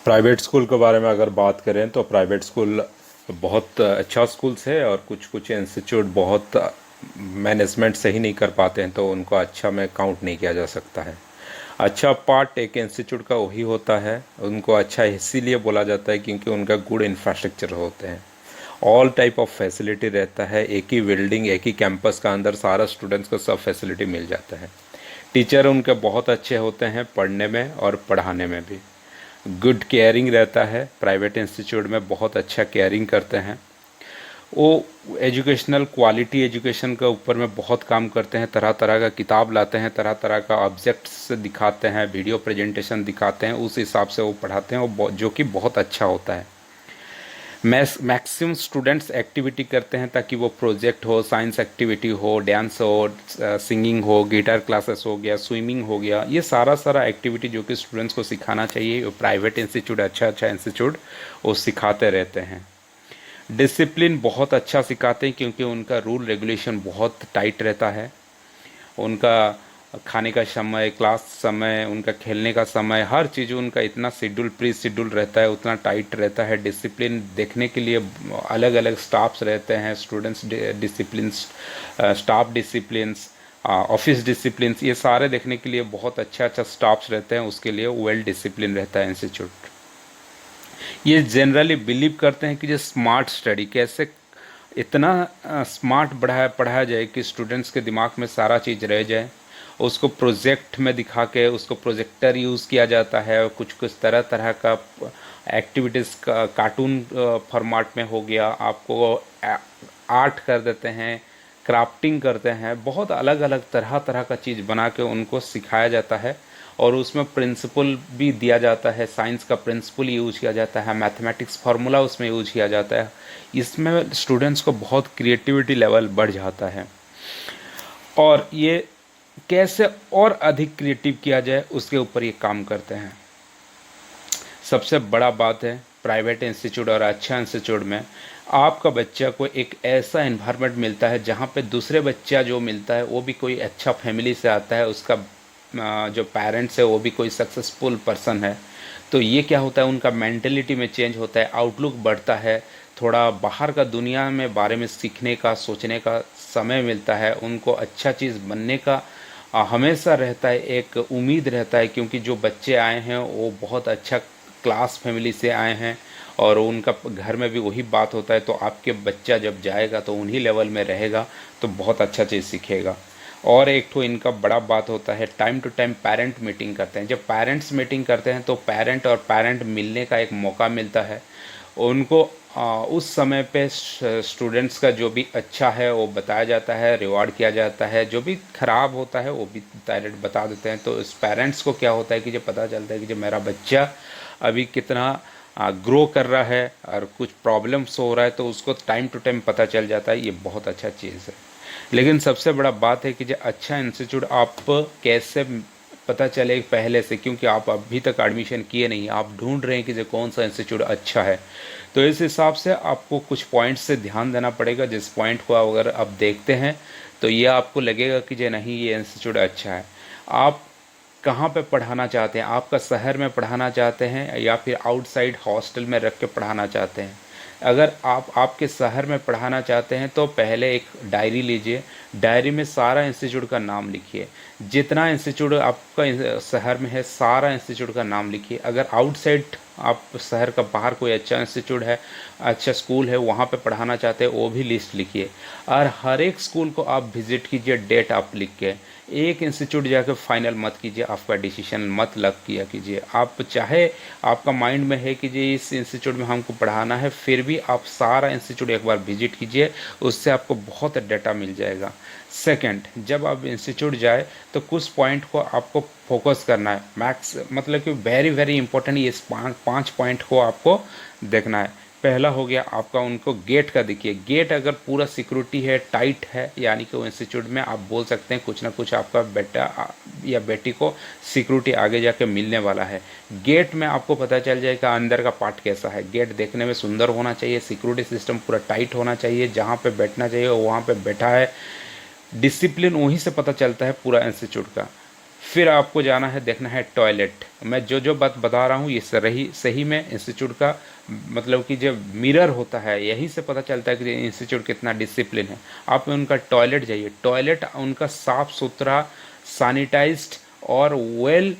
Private school के बारे में अगर बात करें तो प्राइवेट स्कूल बहुत अच्छा स्कूल्स है, और कुछ कुछ इंस्टीट्यूट बहुत मैनेजमेंट सही नहीं कर पाते हैं, तो उनको अच्छा में काउंट नहीं किया जा सकता है। अच्छा पार्ट एक इंस्टीट्यूट का वही होता है, उनको अच्छा इसीलिए बोला जाता है क्योंकि उनका गुड इंफ्रास्ट्रक्चर होते हैं। ऑल टाइप ऑफ फैसिलिटी रहता है, एक ही बिल्डिंग एक ही कैंपस का अंदर सारा स्टूडेंट्स को सब फैसिलिटी मिल जाता है। टीचर उनके बहुत अच्छे होते हैं पढ़ने में और पढ़ाने में भी। गुड केयरिंग रहता है, प्राइवेट इंस्टीट्यूट में बहुत अच्छा केयरिंग करते हैं वो। एजुकेशनल क्वालिटी एजुकेशन के ऊपर में बहुत काम करते हैं, तरह तरह का किताब लाते हैं, तरह तरह का ऑब्जेक्ट्स दिखाते हैं, वीडियो प्रेजेंटेशन दिखाते हैं, उस हिसाब से वो पढ़ाते हैं, वो जो कि बहुत अच्छा होता है। मैक्सिमम स्टूडेंट्स एक्टिविटी करते हैं ताकि वो प्रोजेक्ट हो, साइंस एक्टिविटी हो, डांस हो, सिंगिंग हो, गिटार क्लासेस हो गया, स्विमिंग हो गया, ये सारा सारा एक्टिविटी जो कि स्टूडेंट्स को सिखाना चाहिए, प्राइवेट इंस्टीट्यूट अच्छा अच्छा इंस्टीट्यूट वो सिखाते रहते हैं। डिसिप्लिन बहुत अच्छा सिखाते हैं क्योंकि उनका रूल रेगुलेशन बहुत टाइट रहता है। उनका खाने का समय, क्लास समय, उनका खेलने का समय, हर चीज़ उनका इतना शेड्यूल प्री शेड्यूल रहता है, उतना टाइट रहता है। डिसिप्लिन देखने के लिए अलग अलग स्टाफ्स रहते हैं, students discipline, staff disciplines, office disciplines, ये सारे देखने के लिए बहुत अच्छा अच्छा स्टाफ्स रहते हैं, उसके लिए वेल डिसिप्लिन रहता है इंस्टीट्यूट। ये जनरली बिलीव करते हैं कि जो स्मार्ट स्टडी कैसे इतना स्मार्ट बढ़ाया पढ़ाया जाए कि स्टूडेंट्स के दिमाग में सारा चीज़ रह जाए। उसको प्रोजेक्ट में दिखा के उसको प्रोजेक्टर यूज़ किया जाता है, और कुछ कुछ तरह तरह का एक्टिविटीज़ का कार्टून फॉर्मेट में हो गया, आपको आर्ट कर देते हैं, क्राफ्टिंग करते हैं, बहुत अलग अलग तरह तरह का चीज़ बना के उनको सिखाया जाता है। और उसमें प्रिंसिपल भी दिया जाता है, साइंस का प्रिंसिपल यूज किया जाता है, मैथमेटिक्स फार्मूला उसमें यूज किया जाता है। इसमें स्टूडेंट्स को बहुत क्रिएटिविटी लेवल बढ़ जाता है, और ये कैसे और अधिक क्रिएटिव किया जाए उसके ऊपर ये काम करते हैं। सबसे बड़ा बात है प्राइवेट इंस्टीट्यूट और अच्छा इंस्टीट्यूट में आपका बच्चा को एक ऐसा इन्वायरमेंट मिलता है जहाँ पे दूसरे बच्चा जो मिलता है वो भी कोई अच्छा फैमिली से आता है, उसका जो पेरेंट्स है वो भी कोई सक्सेसफुल पर्सन है। तो ये क्या होता है, उनका मेंटेलिटी में चेंज होता है, आउटलुक बढ़ता है, थोड़ा बाहर का दुनिया में बारे में सीखने का सोचने का समय मिलता है, उनको अच्छा चीज़ बनने का हमेशा रहता है, एक उम्मीद रहता है, क्योंकि जो बच्चे आए हैं वो बहुत अच्छा क्लास फैमिली से आए हैं, और उनका घर में भी वही बात होता है। तो आपके बच्चा जब जाएगा तो उन्हीं लेवल में रहेगा, तो बहुत अच्छा चीज़ सीखेगा। और एक तो इनका बड़ा बात होता है, time to time parent meeting करते हैं। जब पेरेंट्स मीटिंग करते हैं तो पेरेंट और पेरेंट मिलने का एक मौका मिलता है उनको। उस समय पे स्टूडेंट्स का जो भी अच्छा है वो बताया जाता है, रिवॉर्ड किया जाता है, जो भी खराब होता है वो भी डायरेक्ट बता देते हैं। तो इस पेरेंट्स को क्या होता है कि जब पता चलता है कि जब मेरा बच्चा अभी कितना ग्रो कर रहा है और कुछ प्रॉब्लम्स हो रहा है, तो उसको टाइम टू टाइम पता चल जाता है, ये बहुत अच्छा चीज़ है। लेकिन सबसे बड़ा बात है कि जो अच्छा इंस्टीट्यूट आप कैसे पता चले पहले से, क्योंकि आप अभी तक एडमिशन किए नहीं, आप ढूंढ रहे हैं कि जो कौन सा इंस्टीट्यूट अच्छा है। तो इस हिसाब से आपको कुछ पॉइंट्स से ध्यान देना पड़ेगा, जिस पॉइंट को अगर आप देखते हैं तो ये आपको लगेगा कि जो नहीं ये इंस्टीट्यूट अच्छा है। आप कहाँ पे पढ़ाना चाहते हैं, आपका शहर में पढ़ाना चाहते हैं या फिर आउटसाइड हॉस्टल में रख के पढ़ाना चाहते हैं। अगर आप आपके शहर में पढ़ाना चाहते हैं तो पहले एक डायरी लीजिए, डायरी में सारा इंस्टीट्यूट का नाम लिखिए, जितना इंस्टीट्यूट आपका शहर में है सारा इंस्टीट्यूट का नाम लिखिए। अगर आउटसाइड आप शहर का बाहर कोई अच्छा इंस्टीट्यूट है, अच्छा स्कूल है, वहाँ पे पढ़ाना चाहते हैं, वो भी लिस्ट लिखिए। और हर एक स्कूल को आप विज़िट कीजिए, डेट आप लिख के। एक इंस्टीट्यूट जाकर फाइनल मत कीजिए, आपका डिसीजन मत लग किया कीजिए। आप चाहे आपका माइंड में है कि जी इस इंस्टीट्यूट में हमको पढ़ाना है, फिर भी आप सारा इंस्टीट्यूट एक बार विजिट कीजिए, उससे आपको बहुत डाटा मिल जाएगा। सेकंड, जब आप इंस्टीट्यूट जाए तो कुछ पॉइंट को आपको फोकस करना है, मैक्स मतलब कि वेरी वेरी इंपॉर्टेंट, ये पाँच पॉइंट को आपको देखना है। पहला हो गया आपका, उनको गेट का देखिए। गेट अगर पूरा सिक्योरिटी है, टाइट है, यानी कि वो इंस्टीट्यूट में आप बोल सकते हैं कुछ ना कुछ आपका बेटा या बेटी को सिक्योरिटी आगे जाके मिलने वाला है। गेट में आपको पता चल जाएगा अंदर का पार्ट कैसा है। गेट देखने में सुंदर होना चाहिए, सिक्योरिटी सिस्टम पूरा टाइट होना चाहिए, जहाँ पे बैठना चाहिए वहाँ पे बैठा है। डिसिप्लिन वहीं से पता चलता है पूरा इंस्टीट्यूट का। फिर आपको जाना है, देखना है टॉयलेट। मैं जो जो बात बता रहा हूँ ये सही सही में इंस्टीट्यूट का मतलब कि जो मिरर होता है यही से पता चलता है कि इंस्टीट्यूट कितना डिसिप्लिन है। आप उनका टॉयलेट जाइए, टॉयलेट उनका साफ सुथरा, सैनिटाइज्ड और वेल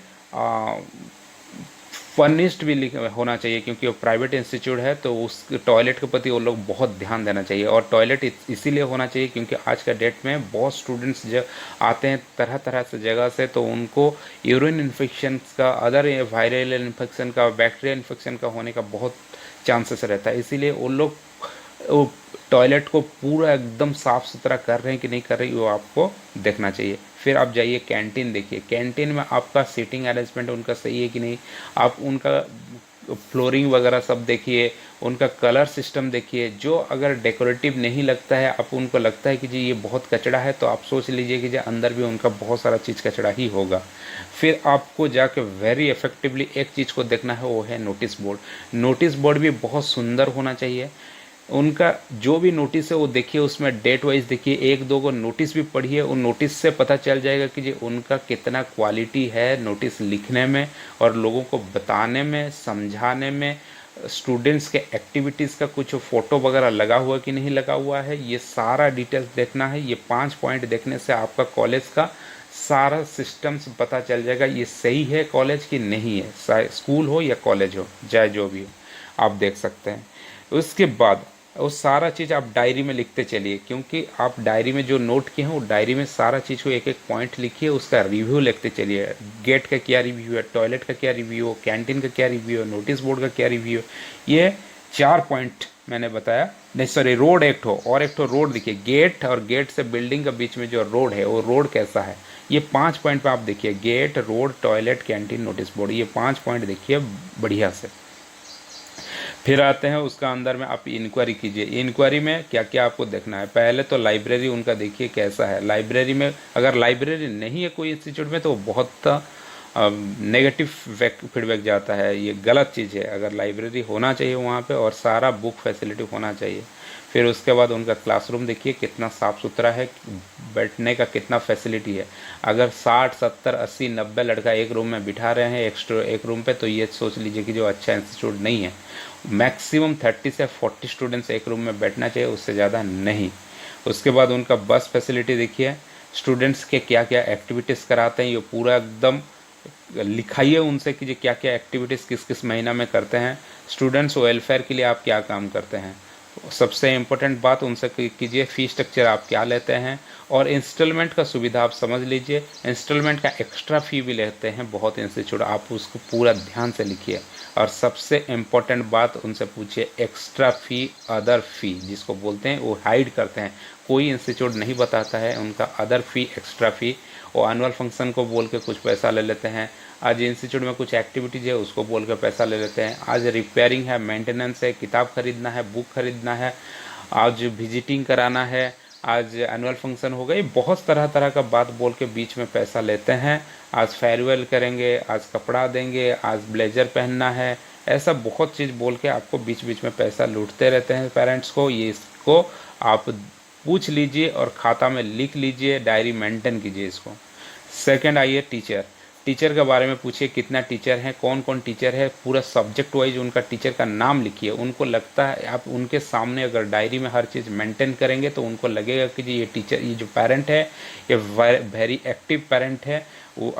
फर्निश्ड भी होना चाहिए, क्योंकि वो प्राइवेट इंस्टीट्यूट है तो उस टॉयलेट के प्रति वो लोग बहुत ध्यान देना चाहिए। और टॉयलेट इसीलिए होना चाहिए क्योंकि आज का डेट में बहुत स्टूडेंट्स जो आते हैं तरह तरह से जगह से, तो उनको यूरिन इन्फेक्शन का, अदर वायरल इन्फेक्शन का, बैक्टीरियल इन्फेक्शन का होने का बहुत चांसेस रहता है। इसीलिए वो लोग वो टॉयलेट को पूरा एकदम साफ सुथरा कर रहे हैं कि नहीं कर रहे वो आपको देखना चाहिए। फिर आप जाइए कैंटीन देखिए, कैंटीन में आपका सीटिंग अरेंजमेंट उनका सही है कि नहीं, आप उनका फ्लोरिंग वगैरह सब देखिए, उनका कलर सिस्टम देखिए। जो अगर डेकोरेटिव नहीं लगता है, आप उनको लगता है कि जी ये बहुत कचड़ा है, तो आप सोच लीजिए कि जी अंदर भी उनका बहुत सारा चीज़ कचड़ा ही होगा। फिर आपको जाके वेरी इफेक्टिवली एक चीज़ को देखना है, वो है नोटिस बोर्ड। नोटिस बोर्ड भी बहुत सुंदर होना चाहिए। उनका जो भी नोटिस है वो देखिए, उसमें डेट वाइज देखिए, एक दो को नोटिस भी पढ़िए। उन नोटिस से पता चल जाएगा कि जी उनका कितना क्वालिटी है नोटिस लिखने में और लोगों को बताने में, समझाने में। स्टूडेंट्स के एक्टिविटीज़ का कुछ फ़ोटो वगैरह लगा हुआ कि नहीं लगा हुआ है, ये सारा डिटेल्स देखना है। ये 5 पॉइंट देखने से आपका कॉलेज का सारा सिस्टम्स पता चल जाएगा, ये सही है कॉलेज की नहीं है, स्कूल हो या कॉलेज हो, चाहे जो भी हो, आप देख सकते हैं। उसके बाद वो सारा चीज़ आप डायरी में लिखते चलिए, क्योंकि आप डायरी में जो नोट किए हैं वो डायरी में सारा चीज़ को एक एक पॉइंट लिखिए, उसका रिव्यू लिखते चलिए। गेट का क्या रिव्यू है, टॉयलेट का क्या रिव्यू है, कैंटीन का क्या रिव्यू है, नोटिस बोर्ड का क्या रिव्यू है। ये 4 पॉइंट मैंने बताया। नहीं सॉरी, रोड एक ठो और एक ठो रोड देखिए, गेट और गेट से बिल्डिंग के बीच में जो रोड है वो रोड कैसा है, ये 5 पॉइंट पे आप देखिए। Gate, road, toilet, canteen, notice board, ये 5 पॉइंट देखिए बढ़िया से। फिर आते हैं उसका अंदर में आप इंक्वायरी कीजिए। इंक्वायरी में क्या क्या आपको देखना है, पहले तो लाइब्रेरी उनका देखिए कैसा है। लाइब्रेरी में अगर लाइब्रेरी नहीं है कोई इंस्टीट्यूट में तो बहुत नेगेटिव फीडबैक जाता है, ये गलत चीज़ है। अगर लाइब्रेरी होना चाहिए वहाँ पे और सारा बुक फैसिलिटी होना चाहिए। फिर उसके बाद उनका क्लासरूम देखिए कितना साफ़ सुथरा है, बैठने का कितना फैसिलिटी है। अगर 60 70 80 90 लड़का एक रूम में बिठा रहे हैं एक्स्ट्रा एक रूम पे, तो ये सोच लीजिए कि जो अच्छा इंस्टीट्यूट नहीं है। मैक्सिमम 30 से 40 स्टूडेंट्स एक रूम में बैठना चाहिए, उससे ज़्यादा नहीं। उसके बाद उनका बस फैसिलिटी देखिए, स्टूडेंट्स के क्या क्या एक्टिविटीज़ कराते हैं ये पूरा एकदम लिखाइए उनसे कि ये क्या क्या एक्टिविटीज़ किस किस महीना में करते हैं। स्टूडेंट्स वेलफेयर के लिए आप क्या काम करते हैं, सबसे इम्पोर्टेंट बात उनसे कीजिए। फ़ी स्ट्रक्चर आप क्या लेते हैं, और इंस्टॉलमेंट का सुविधा आप समझ लीजिए। इंस्टॉलमेंट का एक्स्ट्रा फ़ी भी लेते हैं बहुत इंस्टीट्यूट, आप उसको पूरा ध्यान से लिखिए। और सबसे इम्पोर्टेंट बात उनसे पूछिए, एक्स्ट्रा फ़ी, अदर फ़ी जिसको बोलते हैं, वो हाइड करते हैं। कोई इंस्टीट्यूट नहीं बताता है उनका अदर फ़ी, एक्स्ट्रा फ़ी। वो एनुअल फंक्शन को बोल के कुछ पैसा ले लेते हैं, आज इंस्टीट्यूट में कुछ एक्टिविटीज़ है उसको बोल के पैसा ले लेते हैं, आज रिपेयरिंग है, मेंटेनेंस है, किताब खरीदना है, बुक खरीदना है, आज विजिटिंग कराना है, आज एनुअल फंक्शन हो गई, बहुत तरह तरह का बात बोल के बीच में पैसा लेते हैं। आज फेयरवेल करेंगे, आज कपड़ा देंगे, आज ब्लेजर पहनना है, ऐसा बहुत चीज़ बोल के आपको बीच बीच में पैसा लूटते रहते हैं पेरेंट्स को। ये इसको आप पूछ लीजिए और खाता में लिख लीजिए, डायरी मेंटेन कीजिए इसको। सेकंड आइए टीचर। टीचर के बारे में पूछिए कितना टीचर हैं, कौन कौन टीचर है, पूरा सब्जेक्ट वाइज उनका टीचर का नाम लिखिए। उनको लगता है आप उनके सामने अगर डायरी में हर चीज़ मेंटेन करेंगे तो उनको लगेगा कि जी ये टीचर, ये जो पेरेंट है ये वेरी एक्टिव पेरेंट है, वो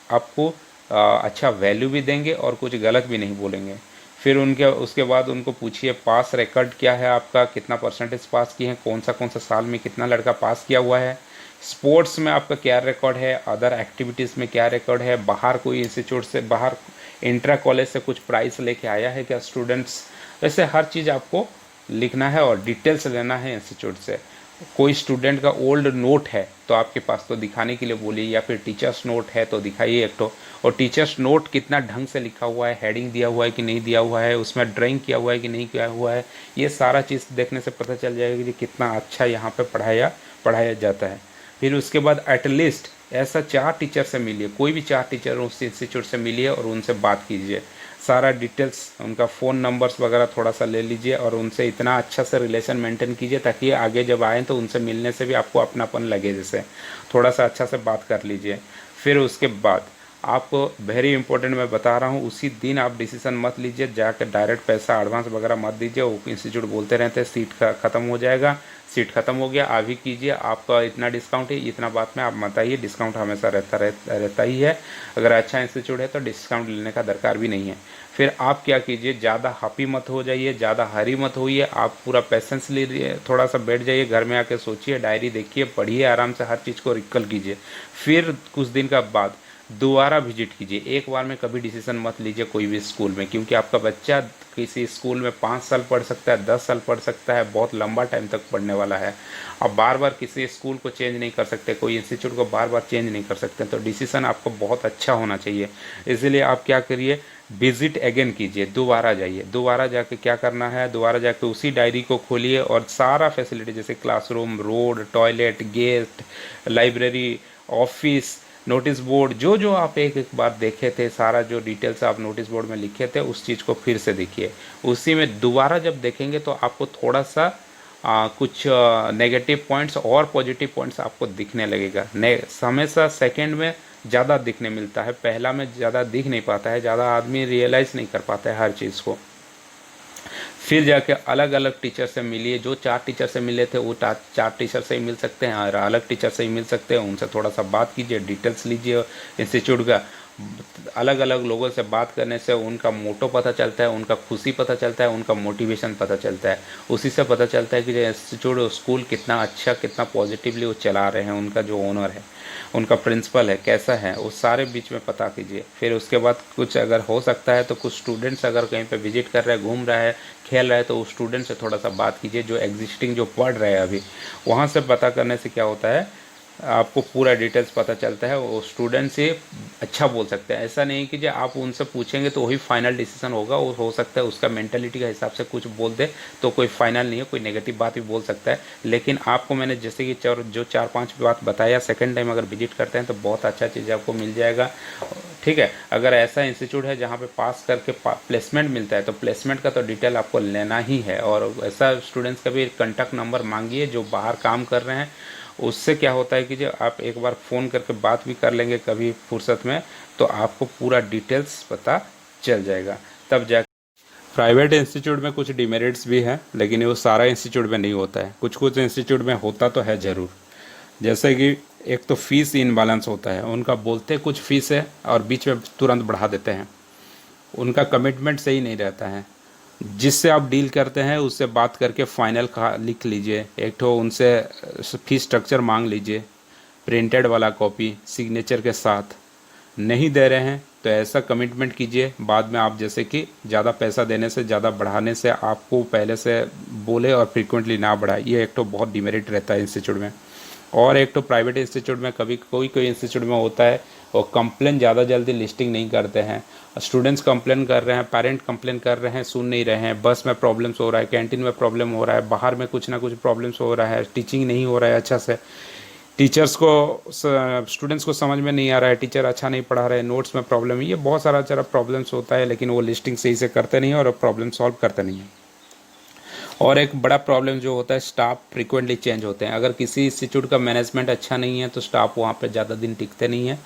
आपको अच्छा वैल्यू भी देंगे और कुछ गलत भी नहीं बोलेंगे। फिर उनके उसके बाद उनको पूछिए पास रिकॉर्ड क्या है आपका, कितना परसेंटेज पास किए हैं, कौन सा साल में कितना लड़का पास किया हुआ है, स्पोर्ट्स में आपका क्या रिकॉर्ड है, अदर एक्टिविटीज़ में क्या रिकॉर्ड है, बाहर कोई इंस्टीट्यूट से, बाहर इंट्रा कॉलेज से कुछ प्राइस लेके आया है क्या स्टूडेंट्स। ऐसे हर चीज़ आपको लिखना है और डिटेल्स लेना है इंस्टीट्यूट से। कोई स्टूडेंट का ओल्ड नोट है तो आपके पास तो दिखाने के लिए बोलिए, या फिर टीचर्स नोट है तो दिखाइए एक तो। और टीचर्स नोट कितना ढंग से लिखा हुआ है, हेडिंग दिया हुआ है कि नहीं दिया हुआ है, उसमें ड्राइंग किया हुआ है कि नहीं किया हुआ है, ये सारा चीज़ देखने से पता चल जाएगा कि कितना अच्छा यहाँ पे पढ़ाया जाता है। फिर उसके बाद एटलीस्ट ऐसा 4 टीचर से मिलिए, कोई भी 4 टीचर उस इंस्टीट्यूट से मिलिए और उनसे बात कीजिए। सारा डिटेल्स, उनका फ़ोन नंबर्स वगैरह थोड़ा सा ले लीजिए और उनसे इतना अच्छा से रिलेशन मेंटेन कीजिए ताकि आगे जब आएँ तो उनसे मिलने से भी आपको अपनापन लगे, जैसे थोड़ा सा अच्छा से बात कर लीजिए। फिर उसके बाद आपको वेरी इंपॉर्टेंट मैं बता रहा हूँ, उसी दिन आप डिसीजन मत लीजिए, जाकर डायरेक्ट पैसा एडवांस वगैरह मत दीजिए। वो इंस्टीट्यूट बोलते रहते हैं सीट ख़त्म हो जाएगा, सीट ख़त्म हो गया अभी कीजिए, आपका इतना डिस्काउंट है, इतना बात में आप मत आइए। डिस्काउंट हमेशा रहता ही है। अगर अच्छा इंस्टीट्यूट है तो डिस्काउंट लेने का दरकार भी नहीं है। फिर आप क्या कीजिए, ज़्यादा हैप्पी मत हो जाइए, ज़्यादा हरी मत होइए, आप पूरा पेशेंस लीजिए, थोड़ा सा बैठ जाइए, घर में आके सोचिए, डायरी देखिए, पढ़िए, आराम से हर चीज़ को रिकल कीजिए। फिर कुछ दिन का बाद दोबारा विजिट कीजिए। एक बार में कभी डिसीजन मत लीजिए कोई भी स्कूल में, क्योंकि आपका बच्चा किसी स्कूल में 5 साल पढ़ सकता है, 10 साल पढ़ सकता है, बहुत लंबा टाइम तक पढ़ने वाला है। आप बार बार किसी स्कूल को चेंज नहीं कर सकते, कोई इंस्टीट्यूट को बार बार चेंज नहीं कर सकते, तो डिसीजन आपको बहुत अच्छा होना चाहिए। इसलिए आप क्या करिए, विजिट अगेन कीजिए, दोबारा जाइए। दोबारा जाके क्या करना है, दोबारा जाके उसी डायरी को खोलिए और सारा फैसिलिटी जैसे classroom, road, toilet, gate, library, office, notice board, जो जो आप एक एक बार देखे थे, सारा जो डिटेल्स आप नोटिस बोर्ड में लिखे थे, उस चीज़ को फिर से देखिए। उसी में दोबारा जब देखेंगे तो आपको थोड़ा सा कुछ नेगेटिव पॉइंट्स और पॉजिटिव पॉइंट्स आपको दिखने लगेगा। हमेशा सेकंड में ज़्यादा दिखने मिलता है, पहला में ज़्यादा दिख नहीं पाता है, ज़्यादा आदमी रियलाइज़ नहीं कर पाता है हर चीज़ को। फिर जाके अलग अलग टीचर से मिलिए, जो 4 टीचर से मिले थे वो 4 टीचर से ही मिल सकते हैं और अलग टीचर से ही मिल सकते हैं। उनसे थोड़ा सा बात कीजिए, डिटेल्स लीजिए इंस्टीट्यूट का। अलग अलग लोगों से बात करने से उनका मोटो पता चलता है, उनका खुशी पता चलता है, उनका मोटिवेशन पता चलता है। उसी से पता चलता है कि जो इंस्टीट्यूट स्कूल कितना अच्छा, कितना पॉजिटिवली वो चला रहे हैं, उनका जो ओनर है, उनका प्रिंसिपल है, कैसा है, वो सारे बीच में पता कीजिए। फिर उसके बाद कुछ अगर हो सकता है तो कुछ स्टूडेंट्स अगर कहीं पे विजिट कर रहे हैं, घूम रहा है, खेल रहा है, तो उस स्टूडेंट से थोड़ा सा बात कीजिए जो एग्जिस्टिंग जो पढ़ रहे हैं अभी। वहाँ से पता करने से क्या होता है, आपको पूरा डिटेल्स पता चलता है, वो स्टूडेंट से अच्छा बोल सकते हैं। ऐसा नहीं कि जो आप उनसे पूछेंगे तो वही फाइनल डिसीजन होगा, वो हो सकता है उसका मेंटलिटी के हिसाब से कुछ बोल दे तो कोई फाइनल नहीं है, कोई नेगेटिव बात भी बोल सकता है। लेकिन आपको मैंने जैसे कि जो 4-5 बात बताया, सेकंड टाइम अगर विजिट करते हैं तो बहुत अच्छा चीज़ आपको मिल जाएगा। ठीक है, अगर ऐसा इंस्टीट्यूट है जहाँ पे पास करके प्लेसमेंट मिलता है तो प्लेसमेंट का तो डिटेल आपको लेना ही है। और ऐसा स्टूडेंट्स का भी कॉन्टैक्ट नंबर मांगिए जो बाहर काम कर रहे हैं। उससे क्या होता है कि जो आप एक बार फ़ोन करके बात भी कर लेंगे कभी फुर्सत में, तो आपको पूरा डिटेल्स पता चल जाएगा। तब जा प्राइवेट इंस्टीट्यूट में कुछ डिमेरिट्स भी हैं, लेकिन वो सारा इंस्टीट्यूट में नहीं होता है, कुछ कुछ इंस्टीट्यूट में होता तो है ज़रूर। जैसे कि एक तो फीस इनबैलेंस होता है, उनका बोलते कुछ फ़ीस है और बीच में तुरंत बढ़ा देते हैं। उनका कमिटमेंट सही नहीं रहता है। जिससे आप डील करते हैं उससे बात करके फाइनल का लिख लीजिए, एक तो उनसे फीस स्ट्रक्चर मांग लीजिए, प्रिंटेड वाला कॉपी सिग्नेचर के साथ। नहीं दे रहे हैं तो ऐसा कमिटमेंट कीजिए, बाद में आप जैसे कि ज़्यादा पैसा देने से, ज़्यादा बढ़ाने से आपको पहले से बोले और फ्रीक्वेंटली ना बढ़ाए, ये एक तो बहुत डिमेरिट रहता है इंस्टीट्यूट में। और एक तो प्राइवेट इंस्टीट्यूट में कभी कोई कोई इंस्टीट्यूट में होता है वो कंप्लेन ज़्यादा जल्दी लिस्टिंग नहीं करते हैं। स्टूडेंट्स कंप्लेन कर रहे हैं, पेरेंट कंप्लेन कर रहे हैं, सुन नहीं रहे हैं, बस में प्रॉब्लम्स हो रहा है, कैंटीन में प्रॉब्लम हो रहा है, बाहर में कुछ ना कुछ प्रॉब्लम्स हो रहा है, टीचिंग नहीं हो रहा है अच्छा से, टीचर्स को स्टूडेंट्स को समझ में नहीं आ रहा है, टीचर अच्छा नहीं पढ़ा रहे हैं, नोट्स में प्रॉब्लम है, ये बहुत सारा प्रॉब्लम्स होता है। लेकिन वो लिस्टिंग सही से करते नहीं हैं और प्रॉब्लम सॉल्व करते नहीं हैं। और एक बड़ा प्रॉब्लम जो होता है, स्टाफ फ्रीक्वेंटली चेंज होते हैं। अगर किसी इंस्टीट्यूट का मैनेजमेंट अच्छा नहीं है तो स्टाफ वहाँ पे ज़्यादा दिन टिकते नहीं हैं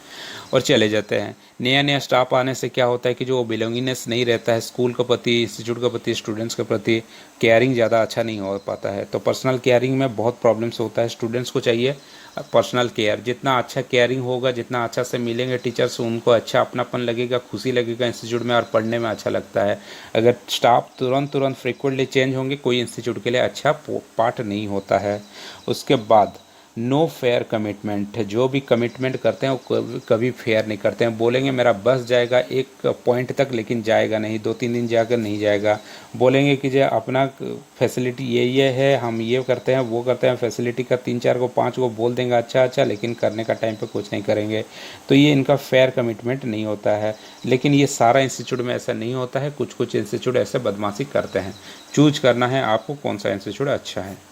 और चले जाते हैं। नया नया स्टाफ आने से क्या होता है कि जो बिलोंगिंगनेस नहीं रहता है स्कूल के प्रति, इंस्टीट्यूट के प्रति, स्टूडेंट्स के प्रति, केयरिंग ज़्यादा अच्छा नहीं हो पाता है। तो पर्सनल केयरिंग में बहुत प्रॉब्लम्स होता है। स्टूडेंट्स को चाहिए पर्सनल केयर, जितना अच्छा केयरिंग होगा, जितना अच्छा से मिलेंगे टीचर्स, उनको अच्छा अपनापन लगेगा, खुशी लगेगा इंस्टीट्यूट में और पढ़ने में अच्छा लगता है। अगर स्टाफ तुरंत तुरंत फ्रीक्वेंटली चेंज होंगे, कोई इंस्टीट्यूट के लिए अच्छा पार्ट नहीं होता है। उसके बाद नो फेयर कमिटमेंट है, जो भी कमिटमेंट करते हैं वो कभी फेयर नहीं करते हैं। बोलेंगे मेरा बस जाएगा एक पॉइंट तक, लेकिन जाएगा नहीं, 2-3 दिन जाकर नहीं जाएगा। बोलेंगे कि जो अपना फैसिलिटी ये है, हम ये करते हैं वो करते हैं, फैसिलिटी का 3-4 को 5 को बोल देंगे अच्छा अच्छा, लेकिन करने का टाइम पे कुछ नहीं करेंगे। तो ये इनका फेयर कमिटमेंट नहीं होता है। लेकिन ये सारा इंस्टीट्यूट में ऐसा नहीं होता है, कुछ कुछ इंस्टीट्यूट ऐसे बदमाशी करते हैं। चूज करना है आपको कौन सा इंस्टीट्यूट अच्छा है।